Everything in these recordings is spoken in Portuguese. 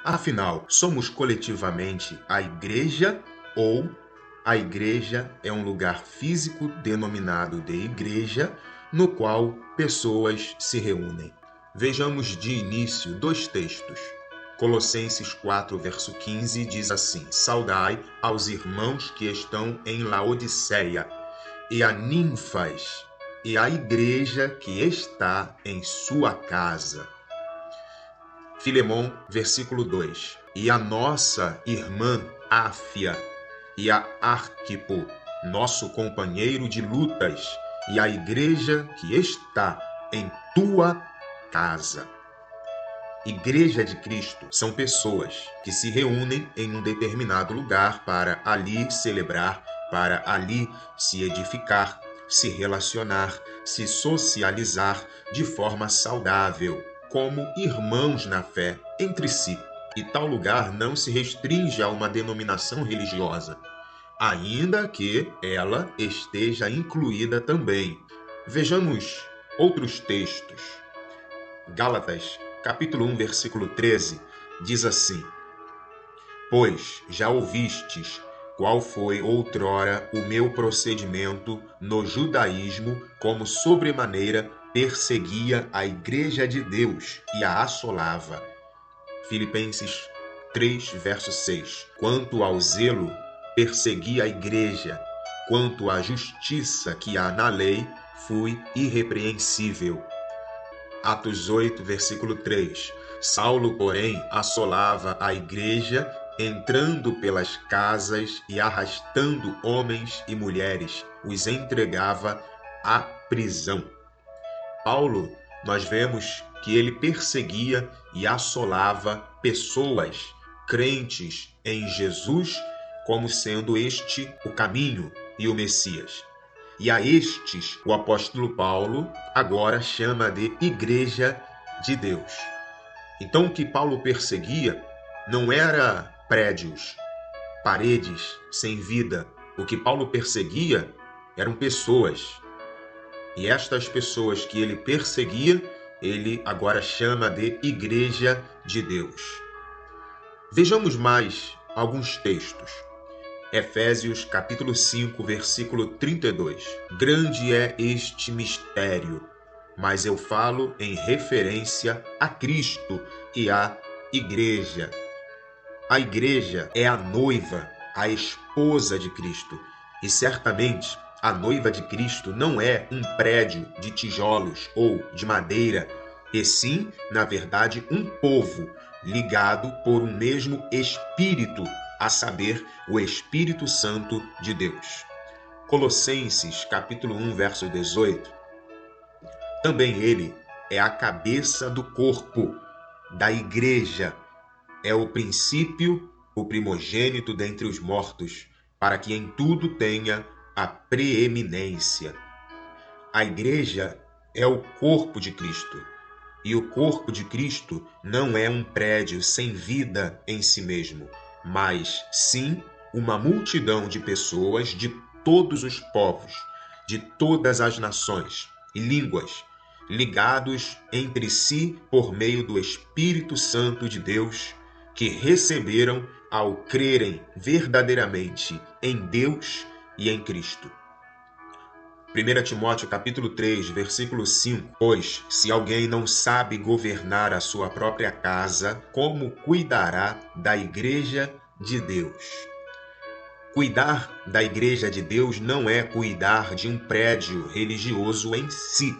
Afinal, somos coletivamente a igreja ou a igreja é um lugar físico denominado de igreja, no qual pessoas se reúnem? Vejamos de início dois textos. Colossenses 4, verso 15 diz assim: Saudai aos irmãos que estão em Laodiceia, e a Ninfas, e a igreja que está em sua casa. Filemon, versículo 2: E a nossa irmã Áfia, e a Arquipo, nosso companheiro de lutas, e a igreja que está em tua casa. Igreja de Cristo são pessoas que se reúnem em um determinado lugar para ali celebrar, para ali se edificar, se relacionar, se socializar de forma saudável, como irmãos na fé entre si. E tal lugar não se restringe a uma denominação religiosa, ainda que ela esteja incluída também. Vejamos outros textos. Gálatas, capítulo 1, versículo 13, diz assim: Pois já ouvistes qual foi outrora o meu procedimento no judaísmo, como sobremaneira perseguia a igreja de Deus e a assolava. Filipenses 3, verso 6. Quanto ao zelo, persegui a igreja, quanto à justiça que há na lei, fui irrepreensível. Atos 8, versículo 3. Saulo, porém, assolava a igreja, entrando pelas casas e arrastando homens e mulheres, os entregava à prisão. Paulo, nós vemos que ele perseguia e assolava pessoas crentes em Jesus, como sendo este o caminho e o Messias. E a estes, o apóstolo Paulo agora chama de Igreja de Deus. Então, o que Paulo perseguia não era prédios, paredes sem vida. O que Paulo perseguia eram pessoas. E estas pessoas que ele perseguia, ele agora chama de Igreja de Deus. Vejamos mais alguns textos. Efésios capítulo 5, versículo 32. Grande é este mistério, mas eu falo em referência a Cristo e à igreja. A igreja é a noiva, a esposa de Cristo. E certamente a noiva de Cristo não é um prédio de tijolos ou de madeira, e sim, na verdade, um povo ligado por um mesmo Espírito, a saber, o Espírito Santo de Deus. Colossenses, capítulo 1, verso 18. Também ele é a cabeça do corpo, da igreja. É o princípio, o primogênito dentre os mortos, para que em tudo tenha a preeminência. A igreja é o corpo de Cristo. E o corpo de Cristo não é um prédio sem vida em si mesmo, mas sim uma multidão de pessoas de todos os povos, de todas as nações e línguas, ligados entre si por meio do Espírito Santo de Deus, que receberam ao crerem verdadeiramente em Deus e em Cristo. 1 Timóteo capítulo 3, versículo 5. Pois, se alguém não sabe governar a sua própria casa, como cuidará da igreja de Deus? Cuidar da igreja de Deus não é cuidar de um prédio religioso em si,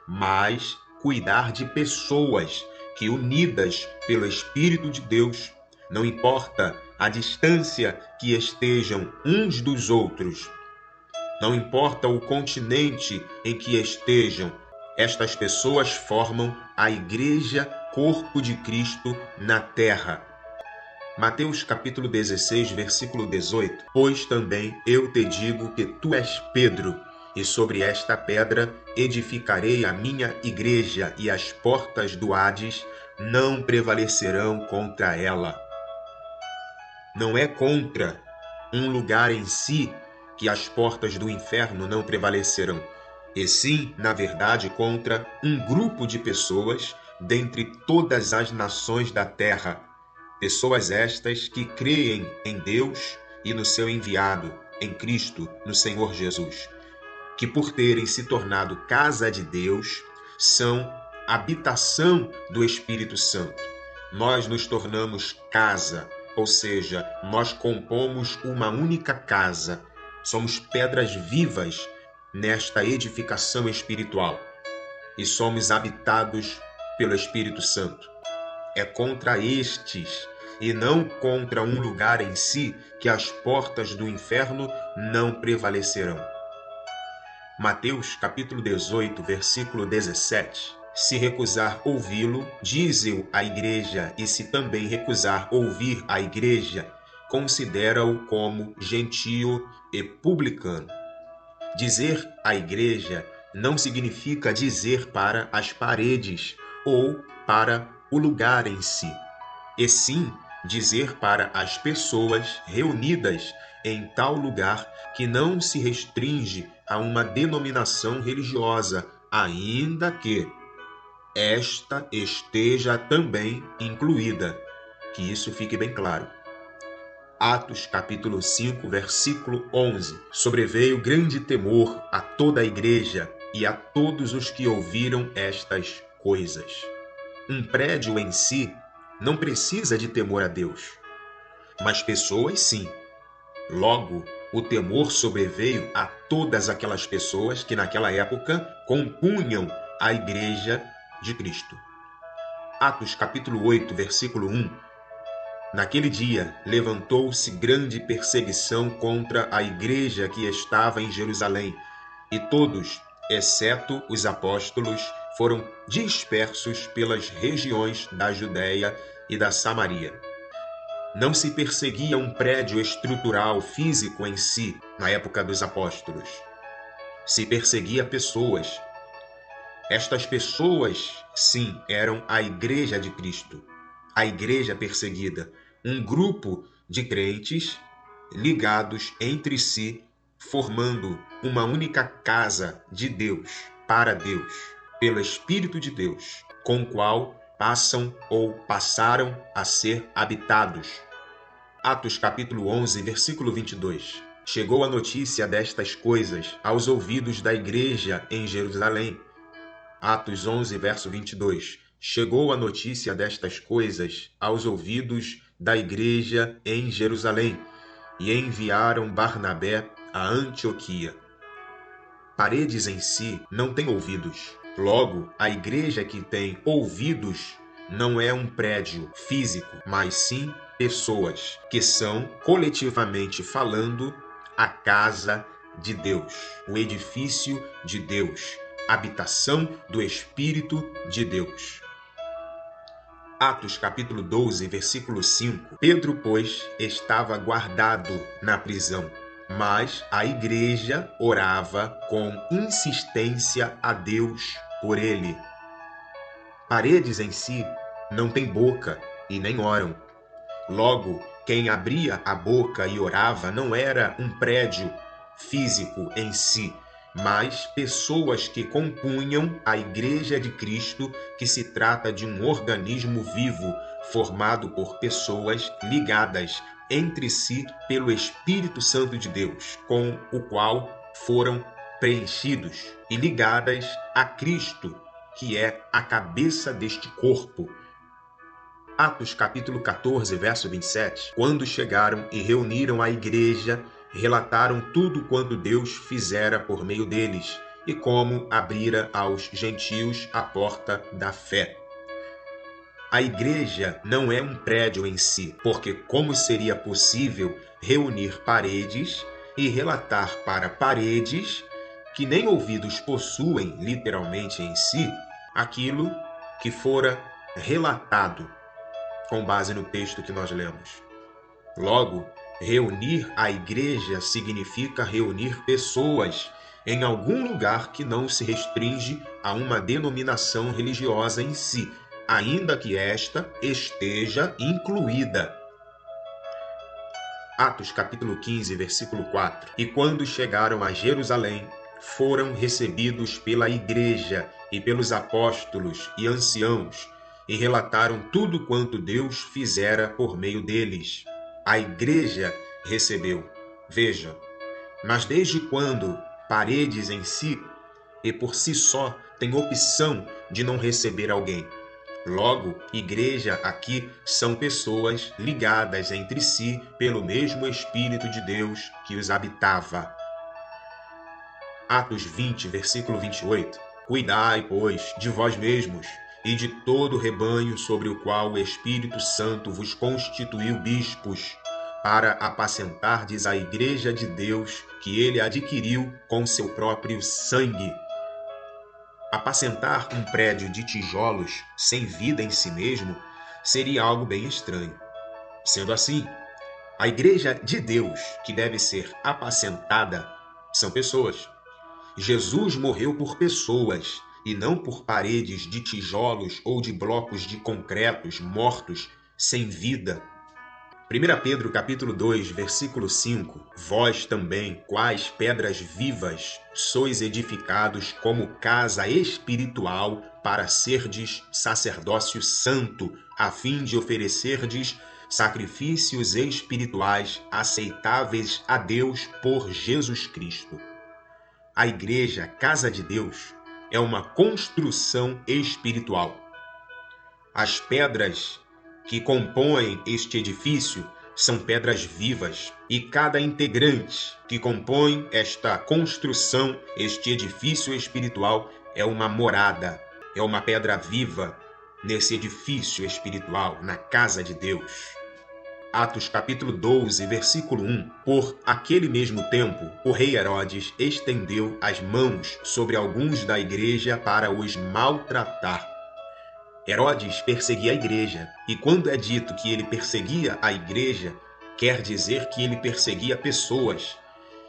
mas cuidar de pessoas que, unidas pelo Espírito de Deus, não importa a distância que estejam uns dos outros, não importa o continente em que estejam, estas pessoas formam a Igreja Corpo de Cristo na terra. Mateus capítulo 16, versículo 18. Pois também eu te digo que tu és Pedro, e sobre esta pedra edificarei a minha igreja, e as portas do Hades não prevalecerão contra ela. Não é contra um lugar em si que as portas do inferno não prevalecerão, e sim, na verdade, contra um grupo de pessoas dentre todas as nações da terra, Pessoas estas que creem em Deus e no seu enviado, em Cristo, no Senhor Jesus, que por terem se tornado casa de Deus, são habitação do Espírito Santo. Nós nos tornamos casa, ou seja, nós compomos uma única casa. Somos pedras vivas nesta edificação espiritual e somos habitados pelo Espírito Santo. É contra estes e não contra um lugar em si que as portas do inferno não prevalecerão. Mateus capítulo 18, versículo 17. Se recusar ouvi-lo, dize-o à igreja, e se também recusar ouvir a igreja, considera-o como gentio e publicano. Dizer à igreja não significa dizer para as paredes ou para o lugar em si, e sim dizer para as pessoas reunidas em tal lugar que não se restringe a uma denominação religiosa, ainda que esta esteja também incluída. Que isso fique bem claro. Atos capítulo 5, versículo 11. Sobreveio grande temor a toda a igreja e a todos os que ouviram estas coisas. Um prédio em si não precisa de temor a Deus, mas pessoas sim. Logo, o temor sobreveio a todas aquelas pessoas que naquela época compunham a igreja de Cristo. Atos capítulo 8, versículo 1. Naquele dia levantou-se grande perseguição contra a igreja que estava em Jerusalém, e todos, exceto os apóstolos, foram dispersos pelas regiões da Judéia e da Samaria. Não se perseguia um prédio estrutural físico em si, na época dos apóstolos. Se perseguia pessoas. Estas pessoas, sim, eram a igreja de Cristo, a igreja perseguida, um grupo de crentes ligados entre si, formando uma única casa de Deus, para Deus, pelo Espírito de Deus, com o qual passam ou passaram a ser habitados. Atos capítulo 11, versículo 22. Chegou a notícia destas coisas aos ouvidos da igreja em Jerusalém. Atos 11, verso 22. Chegou a notícia destas coisas aos ouvidos da igreja em Jerusalém, e enviaram Barnabé a Antioquia. Paredes em si não têm ouvidos. Logo, a igreja que tem ouvidos não é um prédio físico, mas sim pessoas que são, coletivamente falando, a casa de Deus, o edifício de Deus, habitação do Espírito de Deus. Atos capítulo 12, versículo 5. Pedro, pois, estava guardado na prisão, mas a igreja orava com insistência a Deus por ele. Paredes em si não têm boca e nem oram. Logo, quem abria a boca e orava não era um prédio físico em si, mas pessoas que compunham a Igreja de Cristo, que se trata de um organismo vivo, formado por pessoas ligadas entre si pelo Espírito Santo de Deus, com o qual foram preenchidos, e ligadas a Cristo, que é a cabeça deste corpo. Atos capítulo 14, verso 27. Quando chegaram e reuniram a igreja, relataram tudo quanto Deus fizera por meio deles e como abrira aos gentios a porta da fé. A igreja não é um prédio em si, porque como seria possível reunir paredes e relatar para paredes, que nem ouvidos possuem literalmente em si, aquilo que fora relatado com base no texto que nós lemos. Logo, reunir a igreja significa reunir pessoas em algum lugar que não se restringe a uma denominação religiosa em si, ainda que esta esteja incluída. Atos capítulo 15, versículo 4. E quando chegaram a Jerusalém, foram recebidos pela igreja e pelos apóstolos e anciãos, e relataram tudo quanto Deus fizera por meio deles. A igreja recebeu. Veja, mas desde quando paredes em si e por si só têm opção de não receber alguém? Logo, igreja aqui são pessoas ligadas entre si pelo mesmo Espírito de Deus que os habitava. Atos 20, versículo 28. Cuidai, pois, de vós mesmos e de todo o rebanho sobre o qual o Espírito Santo vos constituiu bispos, para apacentardes a igreja de Deus que ele adquiriu com seu próprio sangue. Apacentar um prédio de tijolos sem vida em si mesmo seria algo bem estranho. Sendo assim, a igreja de Deus que deve ser apacentada são pessoas. Jesus morreu por pessoas e não por paredes de tijolos ou de blocos de concretos mortos sem vida. 1 Pedro capítulo 2, versículo 5. Vós também, quais pedras vivas, sois edificados como casa espiritual para serdes sacerdócio santo, a fim de oferecerdes sacrifícios espirituais aceitáveis a Deus por Jesus Cristo. A igreja, casa de Deus, é uma construção espiritual. As pedras que compõem este edifício são pedras vivas, e cada integrante que compõe esta construção, este edifício espiritual, é uma morada, é uma pedra viva nesse edifício espiritual, na casa de Deus. Atos capítulo 12, versículo 1. Por aquele mesmo tempo, o rei Herodes estendeu as mãos sobre alguns da igreja para os maltratar. Herodes perseguia a igreja, e quando é dito que ele perseguia a igreja, quer dizer que ele perseguia pessoas,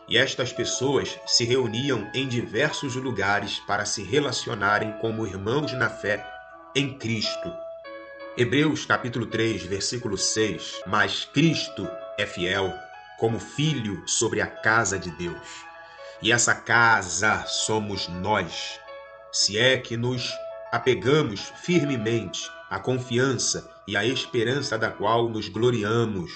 e estas pessoas se reuniam em diversos lugares para se relacionarem como irmãos na fé em Cristo. Hebreus capítulo 3, versículo 6. Mas Cristo é fiel como filho sobre a casa de Deus, e essa casa somos nós, se é que nos apegamos firmemente à confiança e à esperança da qual nos gloriamos.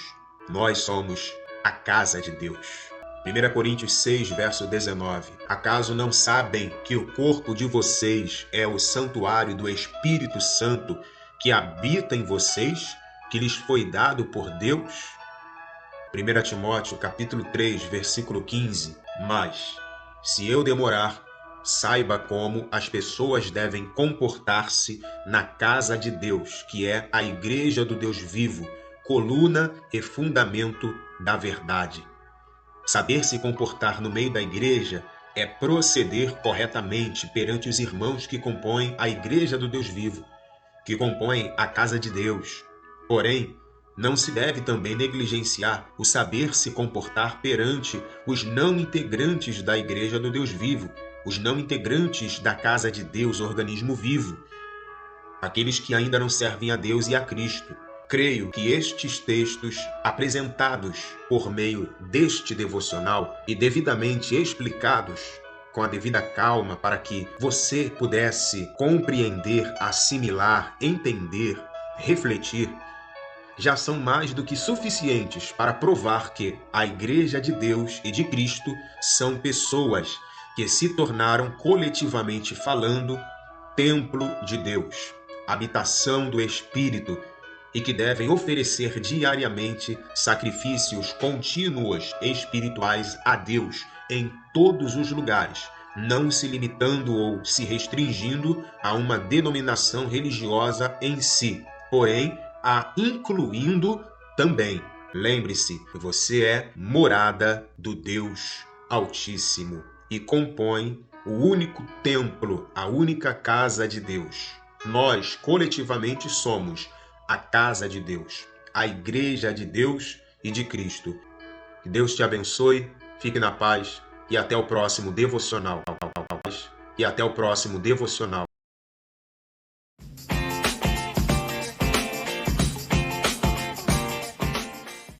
Nós somos a casa de Deus. 1 Coríntios 6, verso 19. Acaso não sabem que o corpo de vocês é o santuário do Espírito Santo que habita em vocês, que lhes foi dado por Deus? 1 Timóteo capítulo 3, versículo 15. Mas, se eu demorar, saiba como as pessoas devem comportar-se na casa de Deus, que é a igreja do Deus vivo, coluna e fundamento da verdade. Saber se comportar no meio da igreja é proceder corretamente perante os irmãos que compõem a igreja do Deus vivo, que compõem a casa de Deus. Porém, não se deve também negligenciar o saber se comportar perante os não integrantes da igreja do Deus vivo, os não integrantes da casa de Deus, organismo vivo, aqueles que ainda não servem a Deus e a Cristo. Creio que estes textos, apresentados por meio deste devocional e devidamente explicados com a devida calma para que você pudesse compreender, assimilar, entender, refletir, já são mais do que suficientes para provar que a Igreja de Deus e de Cristo são pessoas que se tornaram, coletivamente falando, templo de Deus, habitação do Espírito, e que devem oferecer diariamente sacrifícios contínuos espirituais a Deus em todos os lugares, não se limitando ou se restringindo a uma denominação religiosa em si, porém a incluindo também. Lembre-se, você é morada do Deus Altíssimo e compõe o único templo, a única casa de Deus. Nós, coletivamente, somos a casa de Deus, a igreja de Deus e de Cristo. Que Deus te abençoe, fique na paz e até o próximo devocional.